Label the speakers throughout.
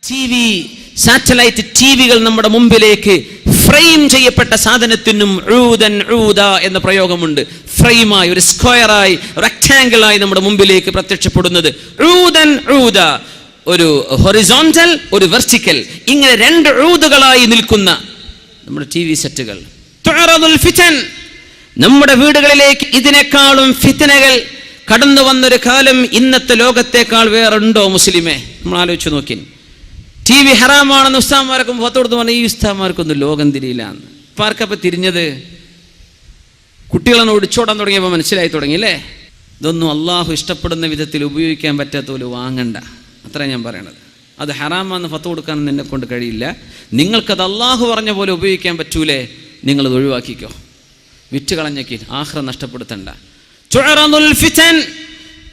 Speaker 1: TV, satellite ടിവികൾ നമ്മുടെ മുമ്പിലേക്ക് frame ചെയ്യപ്പെട്ട സാധനത്തിനും ഊദൻ ഊദ എന്ന പ്രയോഗമുണ്ട്. ഫ്രെയിമായി, ഒരു സ്ക്വയറായി, റെക്ടാംഗിളായി നമ്മുടെ മുമ്പിലേക്ക് പ്രത്യക്ഷപ്പെടുന്നത് ഊദൻ ഊദ, ഒരു ഹൊറിസോണ്ടൽ, ഒരു വെർട്ടിക്കൽ, ഇങ്ങനെ രണ്ട് ഊദുകളായി നിൽക്കുന്ന നമ്മുടെ TV സെറ്റുകൾ. തുഅറദുൽ ഫിതൻ, നമ്മുടെ വീടുകളിലേക്ക് ഇതിനേക്കാളും ഫിത്നകൾ കടന്നു വന്നൊരു കാലം ഇന്നത്തെ ലോകത്തേക്കാൾ വേറുണ്ടോ മുസ്ലിമേ? നമ്മൾ ആലോചിച്ച് നോക്കി. TV ഹറാമാണെന്ന് ഉസ്താദ്മാർക്കും പുറത്തോടുത്ത് പറഞ്ഞാൽ ഈ ഉസ്താദ്മാർക്കൊന്നും ലോകം തിരിയില്ലാന്ന്. ഇപ്പം ആർക്കപ്പം തിരിഞ്ഞത്? കുട്ടികളെ ഒടിച്ചോടാൻ തുടങ്ങിയപ്പോൾ മനസ്സിലായി തുടങ്ങി അല്ലേ? ഇതൊന്നും അള്ളാഹു ഇഷ്ടപ്പെടുന്ന വിധത്തിൽ ഉപയോഗിക്കാൻ പറ്റാത്ത പോലെ വാങ്ങണ്ട, അത്ര ഞാൻ പറയണത്. അത് ഹറാമാണെന്ന് ഫത്ത് കൊടുക്കാനൊന്നും എന്നെ കൊണ്ട് കഴിയില്ല. നിങ്ങൾക്കത് അള്ളാഹു പറഞ്ഞ പോലെ ഉപയോഗിക്കാൻ പറ്റൂലേ, നിങ്ങളത് ഒഴിവാക്കിക്കോ, വിറ്റ് കളഞ്ഞേക്ക്, ആഖിറ നഷ്ടപ്പെടുത്തണ്ട. തുഅറദുൽ ഫിതൻ,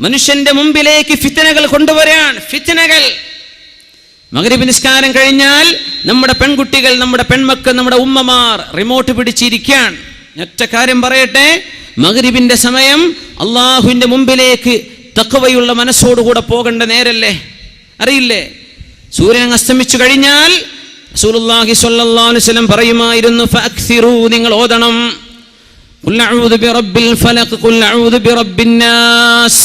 Speaker 1: മനുഷ്യന്റെ മുമ്പിലേക്ക് ഫിത്നകൾ കൊണ്ടുവരാൻ. ഫിത്നകൾ മഗ്രിബ് നിസ്കാരം കഴിഞ്ഞാൽ നമ്മുടെ പെൺകുട്ടികൾ, നമ്മുടെ പെൺമക്കൾ, നമ്മുടെ ഉമ്മമാർ റിമോട്ട് പിടിച്ചിരിക്കാൻ. ഒറ്റ കാര്യം പറയട്ടെ, മഗ്രിബിന്റെ സമയം അള്ളാഹുവിന്റെ മുമ്പിലേക്ക് തഖ്വയുള്ള മനസ്സോടുകൂടെ പോകേണ്ട നേരല്ലേ? അറിയില്ലേ? സൂര്യൻ അസ്തമിച്ചു കഴിഞ്ഞാൽ റസൂലുള്ളാഹി സ്വല്ലല്ലാഹു അലൈഹി വസല്ലം പറയുമായിരുന്നു, ഫഅക്സിറൂ, നിങ്ങൾ ഓതണം, ഖുൽ അഊദു ബിറബ്ബിൽ ഫലഖ്, ഖുൽ അഊദു ബിറബ്ബിൻ നാസ്,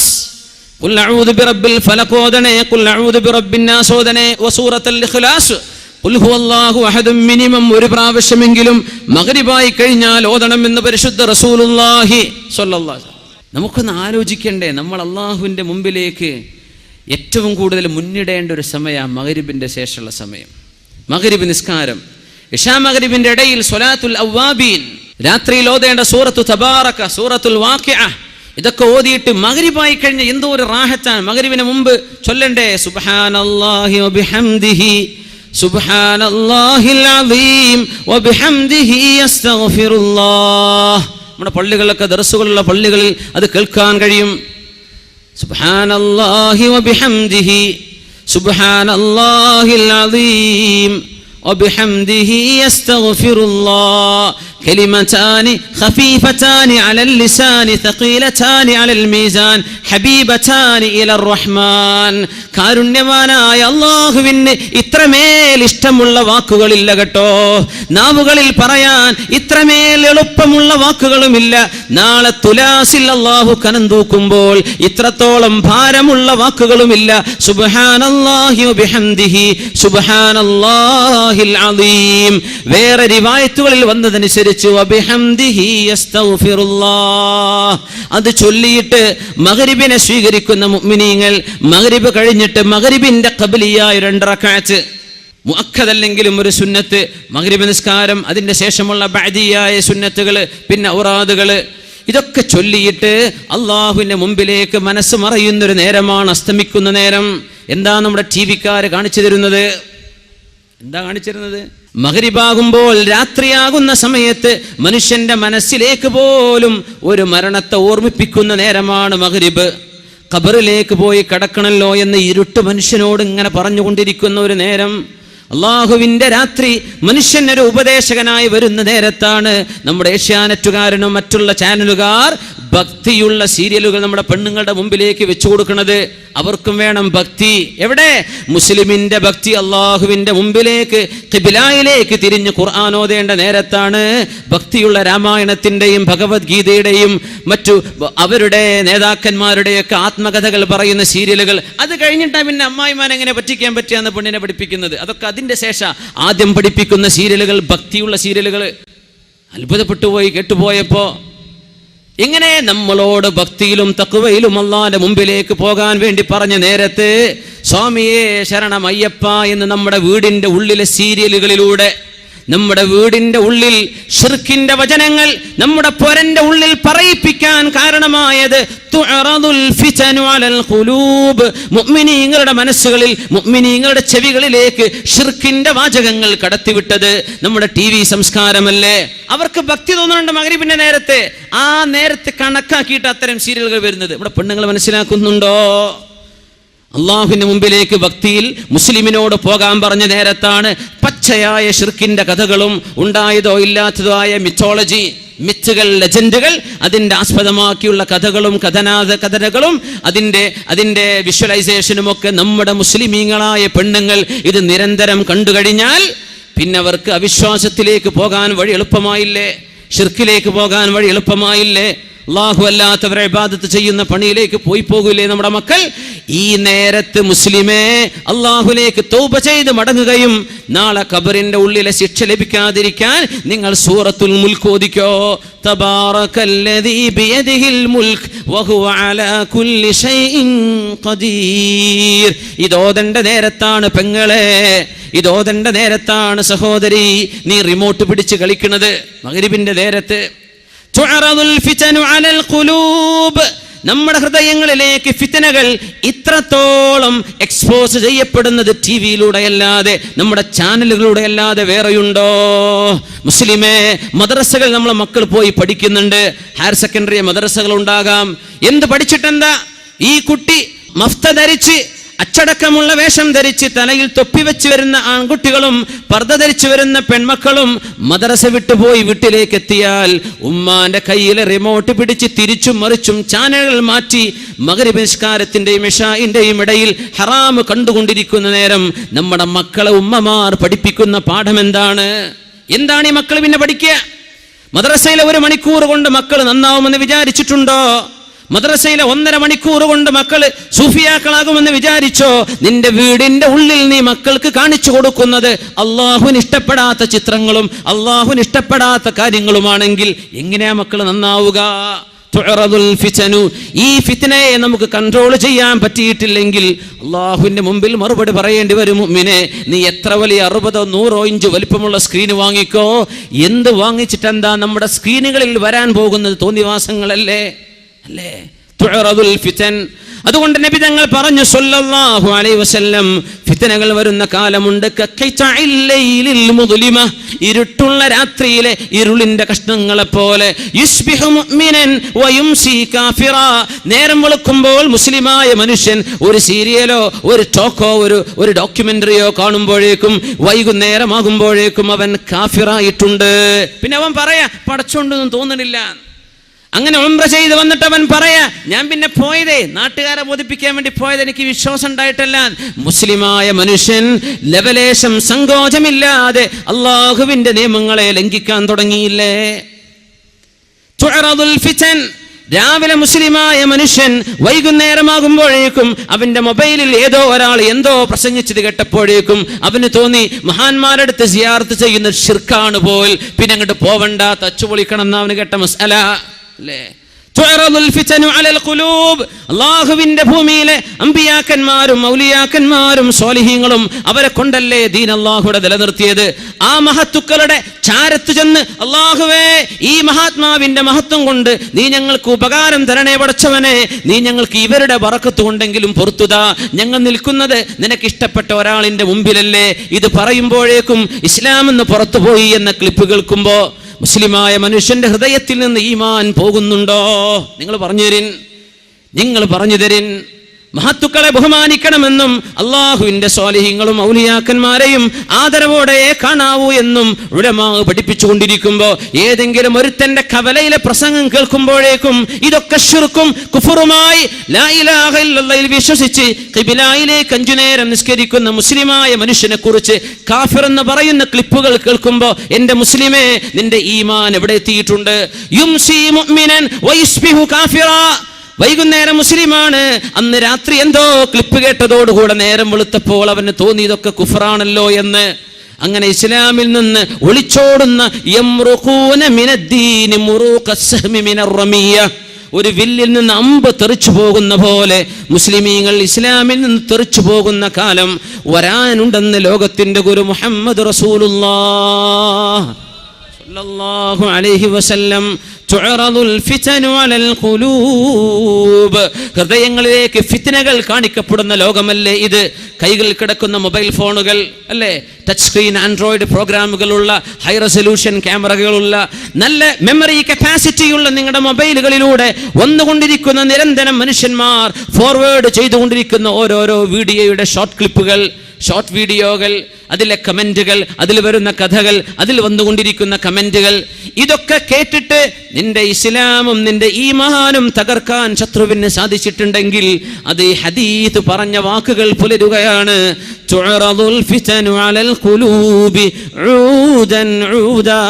Speaker 1: ഖുൽ അഊദു ബിറബ്ബിൽ ഫലഖ് ഓതണേ, ഖുൽ അഊദു ബിറബ്ബിൻ നാസ് ഓതണേ, വസൂറത്തുൽ ഇഖ്ലാസ്, ഖുൽ ഹുവല്ലാഹു അഹദ് മിനിമം ഒരു പ്രാവശ്യമെങ്കിലും മഗ്രിബായി കഴിഞ്ഞാൽ ഓതണമെന്ന് പരിശുദ്ധ റസൂലുള്ളാഹി സ്വല്ലല്ലാഹു അലൈഹി വസല്ലം. നമുക്കൊന്ന് ആലോചിക്കണ്ടേ, നമ്മൾ അള്ളാഹുവിൻ്റെ മുമ്പിലേക്ക് ഏറ്റവും കൂടുതൽ മുന്നിടേണ്ട ഒരു സമയമാണ് മഗ്രിബിൻ്റെ ശേഷമുള്ള സമയം. മഗ്രിബ് നിസ്കാരം, ഇശാ മഗ്രിബിൻ്റെ ഇടയിൽ സ്വലാത്തുൽ അവ്വാബീൻ, രാത്രിയിൽ ഓതേണ്ട സൂറത്തു തബാറക, സൂറത്തുൽ വാഖിഅ, ഇതൊക്കെ ഓതിയിട്ട് മഗ്രിബായി കഴിഞ്ഞ എന്തോ ഒരു റാഹത്താണ്. മഗ്രിബിന് മുമ്പ് ചൊല്ലണ്ടേ സുബ്ഹാനല്ലാഹി വബിഹംദിഹി, സുബ്ഹാനല്ലാഹിൽ അസീം വബിഹംദിഹി അസ്തഗ്ഫിറുല്ലാഹ്. നമ്മുടെ പള്ളികളിലൊക്കെ, ദർസുകളുള്ള പള്ളികളിൽ അത് കേൾക്കാൻ കഴിയും. സുബ്ഹാനല്ലാഹി വബിഹംദിഹി, സുബ്ഹാനല്ലാഹിൽ അസീം വബിഹംദിഹി അസ്തഗ്ഫിറുല്ലാഹ്. كلمتان خفيفتان على اللسان ثقيلتان على الميزان حبيبتان إلى الرحمن. കാരുണ്യവാനായ അല്ലാഹുവിന് ഇത്രമേൽ ഇഷ്ടമുള്ള വാക്കുകളില്ല കേട്ടോ. നാവുകളിൽ പറയാൻ ഇത്രമേൽ എളുപ്പമുള്ള വാക്കുകളുമില്ല. നാളെ തുലാസിൽ അല്ലാഹു കനം തൂക്കുമ്പോൾ ഇത്രത്തോളം ഭാരമുള്ള വാക്കുകളുമില്ല. സുബ്ഹാനല്ലാഹി വബിഹംദിഹി, സുബ്ഹാനല്ലാഹിൽ അസീം. വേറെ റിവായത്തുകളിൽ വന്നതനുസരിച്ച് വബിഹംദിഹി അസ്തഗ്ഫിറുല്ലാഹ്. അത് ചൊല്ലിയിട്ട് മഗ്രിബിനെ സ്വീകരിക്കുന്ന മുഅ്മിനീങ്ങൾ മഗ്രിബ് കഴിഞ്ഞിട്ട് മഗ്രിബിന്റെ ഖബ്ലിയായ 2 റക്അത്ത്, മുഅക്കദല്ലെങ്കിലും ഒരു സുന്നത്ത്, മഗ്രിബ് നിസ്കാരം, അതിന്റെ ശേഷമുള്ള ബഅദിയായ സുന്നത്തുകൾ, പിന്നെ ഔറാദുകൾ, ഇതൊക്കെ ചൊല്ലിയിട്ട് അള്ളാഹുവിന്റെ മുമ്പിലേക്ക് മനസ്സ് മറയുന്നൊരു നേരമാണ് അസ്തമിക്കുന്ന നേരം. എന്താ നമ്മുടെ ടിവിക്കാർ കാണിച്ചു തരുന്നത്? എന്താ കാണിച്ചിരുന്നത്? മഗ്രിബാകുമ്പോൾ, രാത്രിയാകുന്ന സമയത്ത് മനുഷ്യന്റെ മനസ്സിലേക്ക് പോലും ഒരു മരണത്തെ ഓർമ്മിപ്പിക്കുന്ന നേരമാണ് മഗ്രിബ്. ഖബറിലേക്ക് പോയി കിടക്കണല്ലോ എന്ന് ഇരുട്ട് മനുഷ്യനോട് ഇങ്ങനെ പറഞ്ഞുകൊണ്ടിരിക്കുന്ന ഒരു നേരം. അള്ളാഹുവിന്റെ രാത്രി മനുഷ്യനൊരു ഉപദേശകനായി വരുന്ന നേരത്താണ് നമ്മുടെ ഏഷ്യാനെറ്റുകാരനും മറ്റുള്ള ചാനലുകാർ ഭക്തിയുള്ള സീരിയലുകൾ നമ്മുടെ പെണ്ണുങ്ങളുടെ മുമ്പിലേക്ക് വെച്ചു കൊടുക്കുന്നത്. അവർക്കും വേണം ഭക്തി. എവിടെ? മുസ്ലിമിന്റെ ഭക്തി അള്ളാഹുവിന്റെ മുമ്പിലേക്ക്, ഖിബ്ലയിലേക്ക് തിരിഞ്ഞ് ഖുർആൻ ഓതേണ്ട നേരത്താണ് ഭക്തിയുള്ള രാമായണത്തിന്റെയും ഭഗവത്ഗീതയുടെയും മറ്റു അവരുടെ നേതാക്കന്മാരുടെയൊക്കെ ആത്മകഥകൾ പറയുന്ന സീരിയലുകൾ. അത് കഴിഞ്ഞിട്ടാണ് പിന്നെ അമ്മായിമാൻ എങ്ങനെ പറ്റിക്കാൻ പറ്റിയാന്ന് പെണ്ണിനെ പഠിപ്പിക്കുന്നത്. അതൊക്കെ അതിന്റെ ശേഷം ആദ്യം പഠിപ്പിക്കുന്ന സീരിയലുകൾ ഭക്തിയുള്ള സീരിയലുകൾ. അത്ഭുതപ്പെട്ടു പോയി കേട്ടുപോയപ്പോ. ഇങ്ങനെ നമ്മളോട് ഭക്തിയിലും തഖ്വയിലും അല്ലാഹുവിന്റെ മുമ്പിലേക്ക് പോകാൻ വേണ്ടി പറഞ്ഞ നേരത്ത് സ്വാമിയേ ശരണമയ്യപ്പ എന്ന് നമ്മുടെ വീടിന്റെ ഉള്ളിലെ സീരിയലുകളിലൂടെ, നമ്മുടെ വീടിന്റെ ഉള്ളിൽ ശിർക്കിന്റെ വചനങ്ങൾ നമ്മുടെ പൊരന്റെ ഉള്ളിൽ പറയിപ്പിക്കാൻ കാരണമായത് തുഅറദുൽ ഫിതനു അലൽ ഖുലൂബ്, മുഅ്മിനീങ്ങളുടെ മനസ്സുകളിൽ, മുഅ്മിനീങ്ങളുടെ ചെവികളിലേക്ക് ശിർക്കിന്റെ വാചകങ്ങൾ കടത്തിവിട്ടത് നമ്മുടെ TV സംസ്കാരമല്ലേ? അവർക്ക് ഭക്തി തോന്നുന്നുണ്ട് മഗ്രിബിന്റെ നേരത്തെ. ആ നേരത്തെ കണക്കാക്കിയിട്ട് അത്തരം സീരിയലുകൾ വരുന്നത്. നമ്മുടെ പെണ്ണുങ്ങൾ മനസ്സിലാക്കുന്നുണ്ടോ? അള്ളാഹുവിന്റെ മുമ്പിലേക്ക് ഭക്തിയിൽ മുസ്ലിമിനോട് പോകാൻ പറഞ്ഞ നേരത്താണ് പച്ചയായ ശിർക്കിന്റെ കഥകളും ഉണ്ടായതോ ഇല്ലാത്തതോ ആയ മിത്തോളജി, മിത്തുകൾ, ലെജൻഡുകൾ, അതിൻ്റെ ആസ്പദമാക്കിയുള്ള കഥകളും കഥനകളും അതിൻ്റെ വിഷ്വലൈസേഷനും ഒക്കെ നമ്മുടെ മുസ്ലിമീങ്ങളായ പെണ്ണുങ്ങൾ ഇത് നിരന്തരം കണ്ടുകഴിഞ്ഞാൽ പിന്നെ അവർക്ക് അവിശ്വാസത്തിലേക്ക് പോകാൻ വഴി എളുപ്പമായില്ലേ, ഷിർക്കിലേക്ക് പോകാൻ വഴി എളുപ്പമായില്ലേ, അല്ലാഹു അല്ലാത്തവരെ ഇബാദത്ത് ചെയ്യുന്ന പണിയിലേക്ക് പോകില്ലേ നമ്മുടെ മക്കൾ? ഈ നേരത്ത് മുസ്ലിമേ അല്ലാഹുവിലേക്ക് തൗബ ചെയ്ത് മടങ്ങുകയും നാളെ ഖബറിന്റെ ഉള്ളിലെ ശിക്ഷ ലഭിക്കാതിരിക്കാൻ നിങ്ങൾ സൂറത്തുൽ മുൽക്ക് ഓതിക്കോ. തബാറകല്ലദീ ബിയദിഹിൽ മുൽക്ക് വഹുവ അലാ കുല്ലി ഷൈഇൻ ഖദീർ. ഇതോദന്റെ നേരത്താണ് പെങ്ങളെ, ഇതോദന്റെ നേരത്താണ് സഹോദരി നീ റിമോട്ട് പിടിച്ച് കളിക്കുന്നത്. മഗ്രിബിന്റെ നേരത്ത് നമ്മുടെ ഹൃദയങ്ങളിലേക്ക് ഫിത്നകൾ ഇത്രത്തോളം എക്സ്പോസ് ചെയ്യപ്പെടുന്നത് ടി വിയിലൂടെ അല്ലാതെ, നമ്മുടെ ചാനലുകളിലൂടെ അല്ലാതെ വേറെയുണ്ടോ? മുസ്ലിമേ, മദ്രസകൾ നമ്മളെ മക്കൾ പോയി പഠിക്കുന്നുണ്ട്, ഹയർ സെക്കൻഡറി മദ്രസകൾ ഉണ്ടാകാം. എന്ത് പഠിച്ചിട്ടെന്താ? ഈ കുട്ടി മഫ്ത ധരിച്ച് അച്ചടക്കമുള്ള വേഷം ധരിച്ച് തലയിൽ തൊപ്പി വെച്ച് വരുന്ന ആൺകുട്ടികളും പർദ്ദ ധരിച്ചു വരുന്ന പെൺമക്കളും മദ്രസ വിട്ടുപോയി വീട്ടിലേക്ക് എത്തിയാൽ ഉമ്മാന്റെ കയ്യിലെ റിമോട്ട് പിടിച്ച് തിരിച്ചും മറിച്ചും ചാനലുകൾ മാറ്റി മഗ്രിബ് നിസ്കാരത്തിന്റെയും ഇശാഇന്റെയും ഇടയിൽ ഹറാം കണ്ടുകൊണ്ടിരിക്കുന്ന നേരം നമ്മുടെ മക്കളെ ഉമ്മമാർ പഠിപ്പിക്കുന്ന പാഠം എന്താണ്? എന്താണ് ഈ മക്കൾ പിന്നെ പഠിക്കുക? മദ്രസയിലെ 1 മണിക്കൂർ കൊണ്ട് മക്കൾ നന്നാവുമെന്ന് വിചാരിച്ചിട്ടുണ്ടോ? മദ്രസയിലെ 1.5 മണിക്കൂർ കൊണ്ട് മക്കള് സൂഫിയാക്കളാകുമെന്ന് വിചാരിച്ചോ? നിന്റെ വീടിന്റെ ഉള്ളിൽ നീ മക്കൾക്ക് കാണിച്ചു കൊടുക്കുന്നത് അള്ളാഹുവിന് ഇഷ്ടപ്പെടാത്ത ചിത്രങ്ങളും അള്ളാഹുവിന് ഇഷ്ടപ്പെടാത്ത കാര്യങ്ങളുമാണെങ്കിൽ എങ്ങനെയാ മക്കൾ നന്നാവുക? ഈ ഫിത്നയെ നമുക്ക് കൺട്രോൾ ചെയ്യാൻ പറ്റിയിട്ടില്ലെങ്കിൽ അള്ളാഹുവിന്റെ മുമ്പിൽ മറുപടി പറയേണ്ടി വരും. മുഅ്മിനേ, നീ എത്ര വലിയ 60 100 ഇഞ്ച് വലിപ്പമുള്ള സ്ക്രീൻ വാങ്ങിക്കോ, എന്ത് വാങ്ങിച്ചിട്ടെന്താ? നമ്മുടെ സ്ക്രീനുകളിൽ വരാൻ പോകുന്നത് തോന്നിവാസങ്ങളല്ലേ അല്ലേ? തുഅറദുൽ ഫിതൻ. അതുകൊണ്ട് നബി തങ്ങൾ പറഞ്ഞു സല്ലല്ലാഹു അലൈഹി വസല്ലം, ഫിത്നകൾ വരുന്ന കാലമുണ്ട്. ഇരുട്ടുള്ള രാത്രിയിലെ ഇരുളിന്റെ കഷ്ണങ്ങളെ പോലെ. യുസ്ബിഹു മുഅ്മിനൻ വയുംസി കാഫിറ. നേരം വെളുക്കുമ്പോൾ മുസ്ലിമായ മനുഷ്യൻ ഒരു സീരിയലോ ഒരു ടോക്കോ ഒരു ഡോക്യുമെന്ററിയോ കാണുമ്പോഴേക്കും വൈകുന്നേരമാകുമ്പോഴേക്കും അവൻ കാഫിറായിട്ടുണ്ട്. പിന്നെ അവൻ പറയാ പടച്ചോണ്ടൊന്നും തോന്നണില്ല. അങ്ങനെ ഉംറ ചെയ്ത് വന്നിട്ട് അവൻ പറയാ, ഞാൻ പിന്നെ പോയതേ നാട്ടുകാരെ ബോധിപ്പിക്കാൻ വേണ്ടി പോയത്, എനിക്ക് വിശ്വാസം ഉണ്ടായിട്ടല്ല. മുസ്ലിമായ മനുഷ്യൻ ലവലേശം സങ്കോചമില്ലാതെ അള്ളാഹുവിന്റെ നിയമങ്ങളെ ലംഘിക്കാൻ തുടങ്ങിയില്ലേ? തുഅറദുൽ ഫിതൻ. രാവിലെ മുസ്ലിമായ മനുഷ്യൻ വൈകുന്നേരമാകുമ്പോഴേക്കും അവന്റെ മൊബൈലിൽ ഏതോ ഒരാൾ എന്തോ പ്രസംഗിച്ചത് കേട്ടപ്പോഴേക്കും അവന് തോന്നി മഹാന്മാരെടുത്ത് സിയാറത്ത് ചെയ്യുന്നത് ശിർക്കാണ് പോൽ, പിന്നെ അങ്ങോട്ട് പോവണ്ട, തച്ചുപൊളിക്കണം എന്ന് അവന് കേട്ട മസ്അല അല്ലേ? അള്ളാഹുവിന്റെ ഭൂമിയിലെ അമ്പിയാക്കന്മാരും ഔലിയാക്കന്മാരും സ്വാലിഹീങ്ങളും അവരെ കൊണ്ടല്ലേ ദീൻ അള്ളാഹുടെ നിലനിർത്തിയത്. ആ മഹത്തുക്കളുടെ ചാരത്ത് ചെന്ന് അള്ളാഹുവേ, ഈ മഹാത്മാവിന്റെ മഹത്വം കൊണ്ട് നീ ഞങ്ങൾക്ക് ഉപകാരം തരണേ പടച്ചവനെ, നീ ഞങ്ങൾക്ക് ഇവരുടെ ബറക്കത്ത് കൊണ്ടെങ്കിലും പൊറുത്തുതാ, ഞങ്ങൾ നിൽക്കുന്നത് നിനക്ക് ഇഷ്ടപ്പെട്ട ഒരാളിന്റെ മുമ്പിലല്ലേ. ഇത് പറയുമ്പോഴേക്കും ഇസ്ലാം എന്ന് പുറത്തുപോയി എന്ന ക്ലിപ്പ് കേൾക്കുമ്പോ മുസ്ലിമായ മനുഷ്യന്റെ ഹൃദയത്തിൽ നിന്ന് ഈമാൻ പോകുന്നുണ്ടോ? നിങ്ങൾ പറഞ്ഞു തരിൻ. മഹത്തുക്കളെ ബഹുമാനിക്കണമെന്നും അള്ളാഹുവിന്റെ സ്വാലിഹീങ്ങളും ഔലിയാക്കന്മാരെയും ആദരവോടെ കാണാവൂ എന്നും ഉലമാ പഠിപ്പിച്ചുകൊണ്ടിരിക്കുമ്പോ ഏതെങ്കിലും ഒരുത്തന്റെ കവലയിലെ പ്രസംഗം കേൾക്കുമ്പോഴേക്കും ഇതൊക്കെ ശിർക്കും കുഫറുമായി ലാ ഇലാഹ ഇല്ലല്ലാഹ് വിശ്വസിച്ച് ഖിബിലയിലേക്ക് 5 നേരം നിസ്കരിക്കുന്ന മുസ്ലിമായ മനുഷ്യനെ കുറിച്ച് കാഫിർ എന്ന് പറയുന്ന ക്ലിപ്പുകൾ കേൾക്കുമ്പോ എന്റെ മുസ്ലിമേ, നിന്റെ ഈമാൻ എവിടെ എത്തിയിട്ടുണ്ട്? യുംസി മുഅ്മിനൻ വയുസ്ബിഹു കാഫിറാ. വൈകുന്നേരം മുസ്ലിമാണ്, അന്ന് രാത്രി എന്തോ ക്ലിപ്പ് കേട്ടതോടുകൂടെ നേരം വെളുത്തപ്പോൾ അവന് തോന്നി ഇതൊക്കെ കുഫറാണല്ലോ എന്ന്. അങ്ങനെ ഇസ്ലാമിൽ നിന്ന് ഒളിച്ചോടുന്ന ഒരു വില്ലിൽ നിന്ന് അമ്പ് തെറിച്ചു പോകുന്ന പോലെ മുസ്ലിമീങ്ങൾ ഇസ്ലാമിൽ നിന്ന് തെറിച്ചു പോകുന്ന കാലം വരാനുണ്ടെന്ന് ലോകത്തിന്റെ ഗുരു മുഹമ്മദ് റസൂലുള്ളാഹ് സല്ലല്ലാഹു അലൈഹി വസല്ലം തുഅറദുൽ ഫിതനു അലൽ ഖുലൂബ്. ഹൃദയങ്ങളിലേക്ക് ഫിത്നകൾ കാണിക്കപ്പെടുന്ന ലോകമല്ലേ ഇത്? കൈകളിൽ കിടക്കുന്ന മൊബൈൽ ഫോണുകൾ അല്ലേ, ടച്ച് സ്ക്രീൻ ആൻഡ്രോയിഡ് പ്രോഗ്രാമുകളുള്ള ഹൈ റെസൊല്യൂഷൻ ക്യാമറകളുള്ള നല്ല മെമ്മറി കപ്പാസിറ്റിയുള്ള നിങ്ങളുടെ മൊബൈലുകളിലൂടെ വന്നുകൊണ്ടിരിക്കുന്ന നിരന്തരം മനുഷ്യന്മാർ ഫോർവേഡ് ചെയ്തുകൊണ്ടിരിക്കുന്ന ഓരോരോ വീഡിയോയുടെ ഷോർട്ട് ക്ലിപ്പുകൾ, ഷോർട്ട് വീഡിയോകൾ, അതിലെ കമന്റുകൾ, അതിൽ വരുന്ന കഥകൾ, അതിൽ വന്നുകൊണ്ടിരിക്കുന്ന കമന്റുകൾ, ഇതൊക്കെ കേട്ടിട്ട് നിന്റെ ഇസ്ലാമും നിന്റെ ഈമാനും തകർക്കാൻ ശത്രുവിന് സാധിച്ചിട്ടുണ്ടെങ്കിൽ അത് ഈ ഹദീസ് പറഞ്ഞ വാക്കുകൾ പുലരുകയാണ്. തുഅറദുൽ ഫിതനു അലൽ ഖുലൂബി ഊദൻ ഊദാ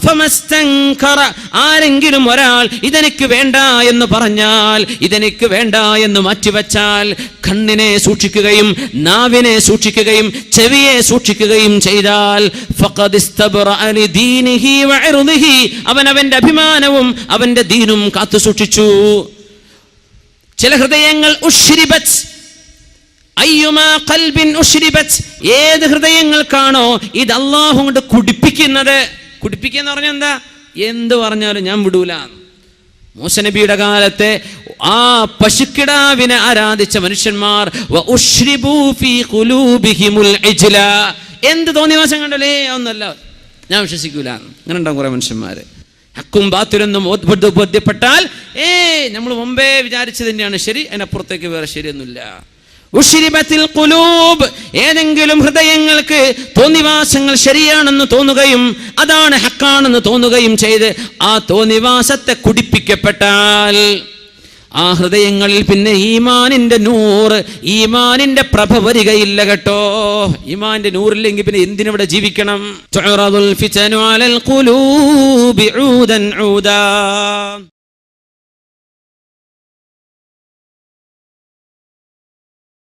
Speaker 1: ഫമസ്തൻകറ. ആരെങ്കിലും ഒരാൾ ഇതെനിക്ക് വേണ്ട എന്ന് പറഞ്ഞാൽ, ഇതെനിക്ക് വേണ്ട എന്ന് മാറ്റിവെച്ചാൽ, കണ്ണിനെ സൂക്ഷിക്കുകയും നാവിനെ സൂക്ഷിക്കുകയും ചെവിയെ സൂക്ഷിക്കുകയും ചെയ്താൽ ഫഖദ് ഇസ്തബ്റഅ ലിദീനിഹി വഇർദിഹി, അവൻ അവന്റെ അഭിമാനവും അവന്റെ ദീനും കാത്തു സൂക്ഷിച്ചു. ചില ഹൃദയങ്ങൾ ഉശ്രിബത്, അയ്യുമാ ഖൽബിൻ ഉശ്രിബത്, ഏത് ഹൃദയങ്ങൾക്കാണോ ഇത് അല്ലാഹു കൊണ്ട് കുടിപ്പിക്കുന്നത്. കുടിപ്പിക്കുക എന്ന് പറഞ്ഞാൽ എന്താ? എന്ത് പറഞ്ഞാലും ഞാൻ വിടൂല. മൂസ നബിയുടെ കാലത്തെ ആ പശുക്കിടാവിനെ ആരാധിച്ച മനുഷ്യന്മാർ എന്ത് തോന്നിവാസം കണ്ടല്ലേ ഒന്നല്ല, ഞാൻ വിശ്വസിക്കൂല. അങ്ങനെ ഉണ്ടാവും കുറെ മനുഷ്യന്മാര്. ഹക്കും ബാത്തിലൊന്നും ബോധ്യപ്പെട്ടാൽ നമ്മൾ മുമ്പേ വിചാരിച്ചത് തന്നെയാണ് ശരി, അതിനപ്പുറത്തേക്ക് വേറെ ശരിയൊന്നുമില്ല. ഉശ്രിബത്തിൽ ഖുലൂബ്, ഏതെങ്കിലും ഹൃദയങ്ങൾക്ക് തോന്നിവാസങ്ങൾ ശരിയാണെന്ന് തോന്നുകയും അതാണ് ഹക്കാണെന്ന് തോന്നുകയും ചെയ്ത് ആ തോന്നിവാസത്തെ കുടിപ്പിക്കപ്പെട്ടാൽ ആ ഹൃദയങ്ങളിൽ പിന്നെ ഈമാനിന്റെ നൂറ്, ഈമാനിന്റെ പ്രഭ വരികയില്ല കേട്ടോ. ഈമാനിന്റെ നൂറില്ലെങ്കിൽ പിന്നെ എന്തിനവിടെ ജീവിക്കണം? തുഅറദുൽ ഫിതനു അലൽ ഖുലൂബി ഊദൻ ഊദാ.